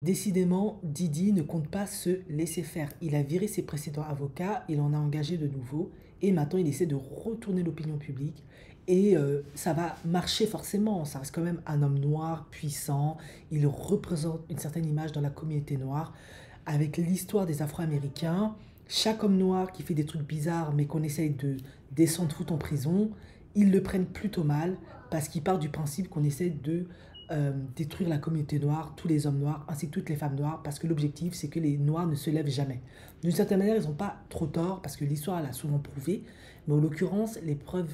Décidément, Didi ne compte pas se laisser faire. Il a viré ses précédents avocats, il en a engagé de nouveaux, et maintenant il essaie de retourner l'opinion publique. Et ça va marcher forcément. Ça reste quand même un homme noir, puissant. Il représente une certaine image dans la communauté noire. Avec l'histoire des Afro-Américains, chaque homme noir qui fait des trucs bizarres, mais qu'on essaye de descendre foutre en prison, ils le prennent plutôt mal parce qu'il part du principe qu'on essaie de détruire la communauté noire, tous les hommes noirs, ainsi que toutes les femmes noires, parce que l'objectif, c'est que les noirs ne se lèvent jamais. D'une certaine manière, ils n'ont pas trop tort, parce que l'histoire l'a souvent prouvé, mais en l'occurrence, les preuves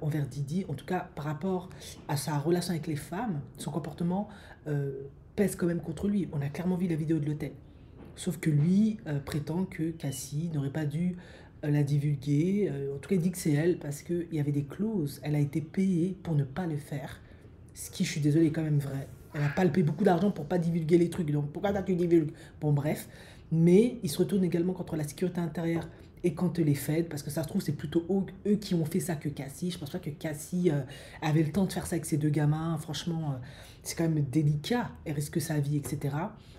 envers Didi, en tout cas par rapport à sa relation avec les femmes, son comportement pèse quand même contre lui. On a clairement vu la vidéo de l'hôtel. Sauf que lui prétend que Cassie n'aurait pas dû la divulguer. En tout cas, il dit que c'est elle parce qu'il y avait des clauses. Elle a été payée pour ne pas le faire. Ce qui, je suis désolé, est quand même vrai. Elle a palpé beaucoup d'argent pour pas divulguer les trucs. Donc pourquoi tu divulgues? Bon, bref. Mais il se retourne également contre la sécurité intérieure et contre les Feds, parce que ça se trouve, c'est plutôt eux qui ont fait ça que Cassie. Je pense pas que Cassie avait le temps de faire ça avec ses deux gamins. Franchement, c'est quand même délicat. Elle risque sa vie, etc.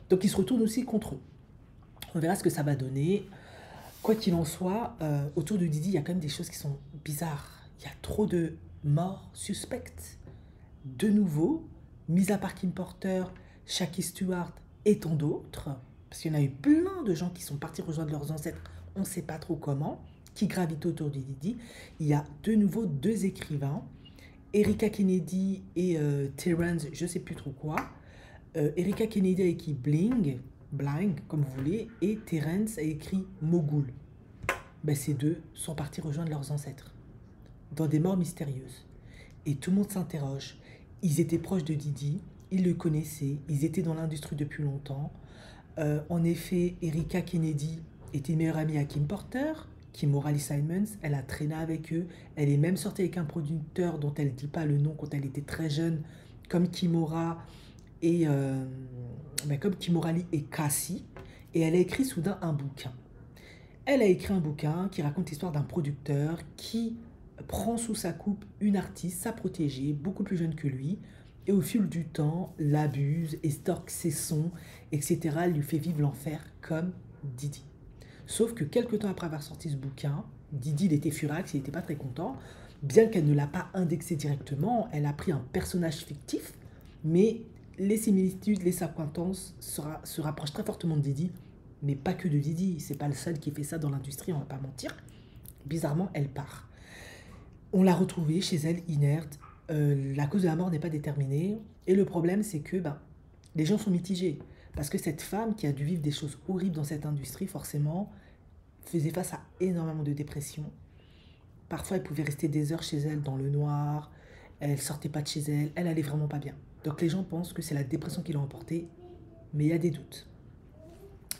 Donc il se retourne aussi contre eux. On verra ce que ça va donner. Quoi qu'il en soit, autour de Didi, il y a quand même des choses qui sont bizarres. Il y a trop de morts suspectes. De nouveau, mis à part Kim Porter, Shaki Stewart et tant d'autres, parce qu'il y en a eu plein de gens qui sont partis rejoindre leurs ancêtres, on ne sait pas trop comment, qui gravitent autour de Didi. Il y a de nouveau deux écrivains, Erika Kennedy et Terence, je ne sais plus trop quoi. Erika Kennedy a écrit Bling, comme vous voulez, et Terence a écrit Mogul. Ben, ces deux sont partis rejoindre leurs ancêtres, dans des morts mystérieuses. Et tout le monde s'interroge. Ils étaient proches de Didi, ils le connaissaient, ils étaient dans l'industrie depuis longtemps. En effet, Erika Kennedy était meilleure amie à Kim Porter, Kimora Lee Simons, elle a traîné avec eux, elle est même sortie avec un producteur dont elle ne dit pas le nom quand elle était très jeune, comme Kimora et comme Kimora Lee et Cassie, et elle a écrit soudain un bouquin. Elle a écrit un bouquin qui raconte l'histoire d'un producteur qui prend sous sa coupe une artiste, sa protégée, beaucoup plus jeune que lui, et au fil du temps, l'abuse, estorque ses sons, etc., elle lui fait vivre l'enfer comme Didi. Sauf que quelques temps après avoir sorti ce bouquin, Didi, il était furax, il n'était pas très content, bien qu'elle ne l'a pas indexé directement, elle a pris un personnage fictif, mais les similitudes, les accointances se rapprochent très fortement de Didi, mais pas que de Didi, c'est pas le seul qui fait ça dans l'industrie, on va pas mentir. Bizarrement, elle part. On l'a retrouvée chez elle, inerte. La cause de la mort n'est pas déterminée. Et le problème, c'est que les gens sont mitigés. Parce que cette femme qui a dû vivre des choses horribles dans cette industrie, forcément, faisait face à énormément de dépression. Parfois, elle pouvait rester des heures chez elle dans le noir. Elle sortait pas de chez elle. Elle allait vraiment pas bien. Donc les gens pensent que c'est la dépression qui l'a emportée. Mais il y a des doutes.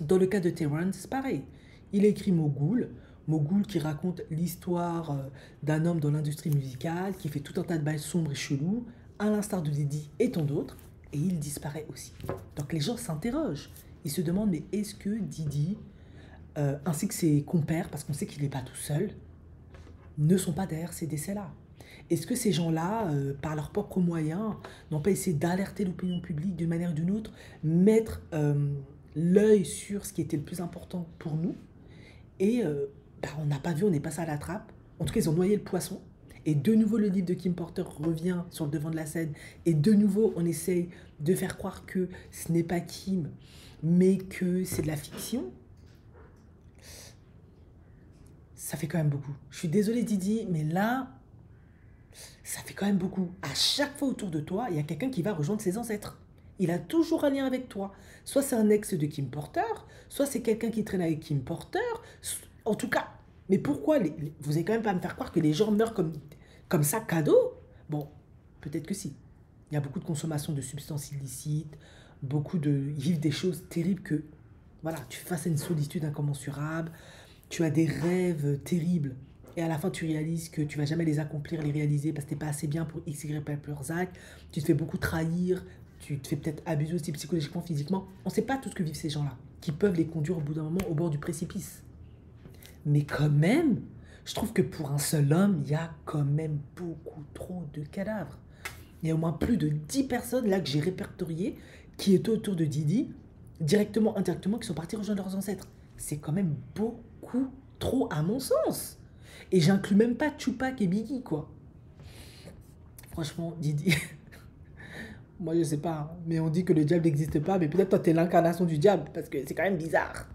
Dans le cas de Terrence, c'est pareil. Il a écrit Mogul, Mogul qui raconte l'histoire d'un homme dans l'industrie musicale, qui fait tout un tas de bails sombres et chelous, à l'instar de Didi et tant d'autres, et il disparaît aussi. Donc les gens s'interrogent. Ils se demandent, mais est-ce que Didi, ainsi que ses compères, parce qu'on sait qu'il n'est pas tout seul, ne sont pas derrière ces décès-là? Est-ce que ces gens-là, par leurs propres moyens, n'ont pas essayé d'alerter l'opinion publique d'une manière ou d'une autre, mettre l'œil sur ce qui était le plus important pour nous? Et on n'a pas vu, on est passé à la trappe. En tout cas, ils ont noyé le poisson. Et de nouveau, le livre de Kim Porter revient sur le devant de la scène. Et de nouveau, on essaye de faire croire que ce n'est pas Kim, mais que c'est de la fiction. Ça fait quand même beaucoup. Je suis désolée, Didi, mais là, ça fait quand même beaucoup. À chaque fois autour de toi, il y a quelqu'un qui va rejoindre ses ancêtres. Il a toujours un lien avec toi. Soit c'est un ex de Kim Porter, soit c'est quelqu'un qui traîne avec Kim Porter. En tout cas, mais pourquoi vous n'allez quand même pas me faire croire que les gens meurent comme ça, cadeau? Bon, peut-être que si. Il y a beaucoup de consommation de substances illicites, beaucoup de... Ils vivent des choses terribles que... Voilà, tu fais face à une solitude incommensurable, tu as des rêves terribles, et à la fin tu réalises que tu vas jamais les accomplir, les réaliser, parce que tu n'es pas assez bien pour x, y, plusieurs actes, tu te fais beaucoup trahir, tu te fais peut-être abuser aussi psychologiquement, physiquement. On ne sait pas tout ce que vivent ces gens-là, qui peuvent les conduire au bout d'un moment au bord du précipice. Mais quand même, je trouve que pour un seul homme, il y a quand même beaucoup trop de cadavres. Il y a au moins plus de 10 personnes là que j'ai répertoriées qui étaient autour de Didi. directement, indirectement, qui sont partis rejoindre leurs ancêtres. C'est quand même beaucoup trop à mon sens. Et j'inclus même pas Tupac et Biggie, quoi. Franchement, Didi, moi je sais pas, hein, mais on dit que le diable n'existe pas, mais peut-être toi t'es l'incarnation du diable, parce que c'est quand même bizarre.